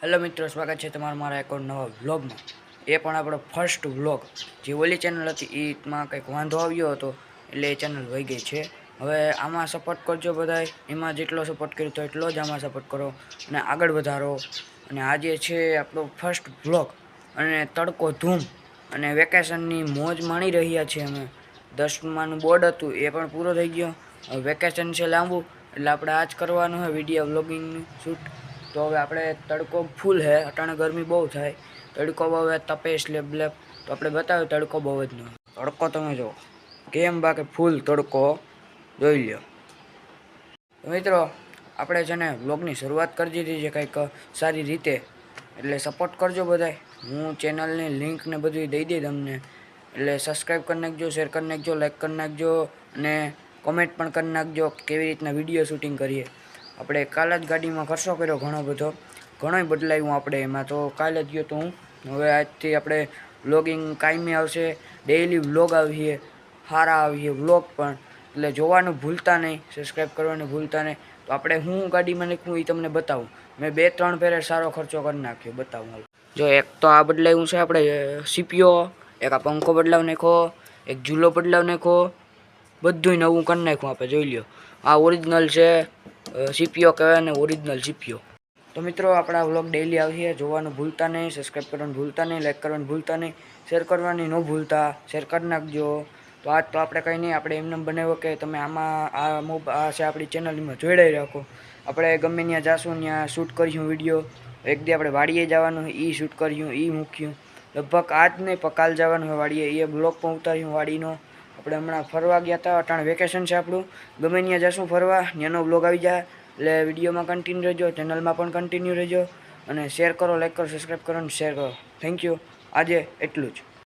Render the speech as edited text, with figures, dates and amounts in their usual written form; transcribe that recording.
Hello મિત્રો, સ્વાગત છે તમારા મારા એક નવા વ્લોગમાં. એ પણ આપણો ફર્સ્ટ વ્લોગ. જે ઓલી ચેનલ હતી એમાં કંઈક વાંધો આવ્યો હતો એટલે એ ચેનલ વહી ગઈ છે. હવે આમાં સપોર્ટ કરજો બધાય. એમાં જેટલો સપોર્ટ કર્યો તો એટલો જ આમાં સપોર્ટ કરો અને આગળ વધારો. અને આજે છે આપણો ફર્સ્ટ વ્લોગ અને તડકો ધૂમ અને વેકેશનની મોજ માણી રહ્યા છીએ અમે. 10માનું બોર્ડ હતું એ પણ પૂરો થઈ ગયો. વેકેશન છે લાંબુ એટલે આપણે આ જ કરવાનું હોય વિડીયો વ્લોગિંગનું શૂટ. તો હવે આપણે તડકો ફૂલ હે, અટાણે ગરમી બહુ થાય, તડકો બહુ તપે સ્લેબ બ્લેબ, તો આપણે બતાવ્યું તડકો બહુ જ ન તડકો તમે જો કેમ બાકી ફૂલ તડકો જોઈ લ્યો. તો મિત્રો આપણે છે ને વ્લોગની શરૂઆત કરી દીધી છે કંઈક સારી રીતે, એટલે સપોર્ટ કરજો બધાય. હું ચેનલની લિંક ને બધું દઈ દઈ તમને, એટલે સબસ્ક્રાઈબ કરી નાખજો, શેર કરી નાખજો, લાઈક કરી નાખજો અને કોમેન્ટ પણ કરી નાખજો કેવી રીતના વિડીયો શૂટિંગ કરીએ. આપણે કાલ જ ગાડીમાં ખર્ચો કર્યો ઘણોય બદલાયું આપણે એમાં. તો કાલે જ ગયો તો હું. હવે આજથી આપણે વ્લોગિંગ કાયમી આવશે, ડેઈલી વ્લોગ આવીએ, સારા આવીએ વ્લોગ પણ. એટલે જોવાનું ભૂલતા નહીં, સબસ્ક્રાઈબ કરવાનું ભૂલતા નહીં. તો આપણે હું ગાડીમાં નાખું એ તમને બતાવું. મેં 2-3 ફેરે સારો ખર્ચો કરી નાખ્યો, બતાવું. જો એક તો આ બદલાયું છે આપણે સીપીઓ, એક આ પંખો બદલાવ નાખો, એક ઝૂલો બદલાવ નાખો, બધું નવું કરી નાખ્યું આપણે. જોઈ લ્યો, આ ઓરિજિનલ છે સીપીઓ કહેવાય ને, ઓરિજિનલ સીપીઓ. તો મિત્રો આપણા વ્લોગ ડેઈલી આવીએ, જોવાનું ભૂલતા નહીં, સબસ્ક્રાઈબ કરવાનું ભૂલતા નહીં, લાઈક કરવાનું ભૂલતા નહીં, શેર કરવાની ન ભૂલતા, શેર કરી નાખજો. તો આજ તો આપણે કંઈ નહીં, આપણે એમને બનાવ્યો કે તમે આમાં આ છે આપણી ચેનલમાં જોડાઈ રાખો. આપણે ગમે ત્યાં જાશું ત્યાં શૂટ કરીશું વિડીયો. એક દી આપણે વાડીએ જવાનું હોય એ શૂટ કર્યું, એ મૂક્યું. લગભગ આજ નહીં પણ કાલ જવાનું હોય વાડીએ, એ બ્લોગ પણ ઉતાર્યું વાડીનો. આપણે હમણાં ફરવા ગયા હતા, અટાણે વેકેશન છે આપણું, ગમે ત્યાં જશું ફરવા, ત્યાંનો બ્લોગ આવી જાય. એટલે વિડીયોમાં કન્ટિન્યુ રહેજો, ચેનલમાં પણ કન્ટિન્યુ રહેજો અને શેર કરો, લાઈક કરો, સબસ્ક્રાઈબ કરો અને શેર કરો. Thank you. આજે એટલું જ.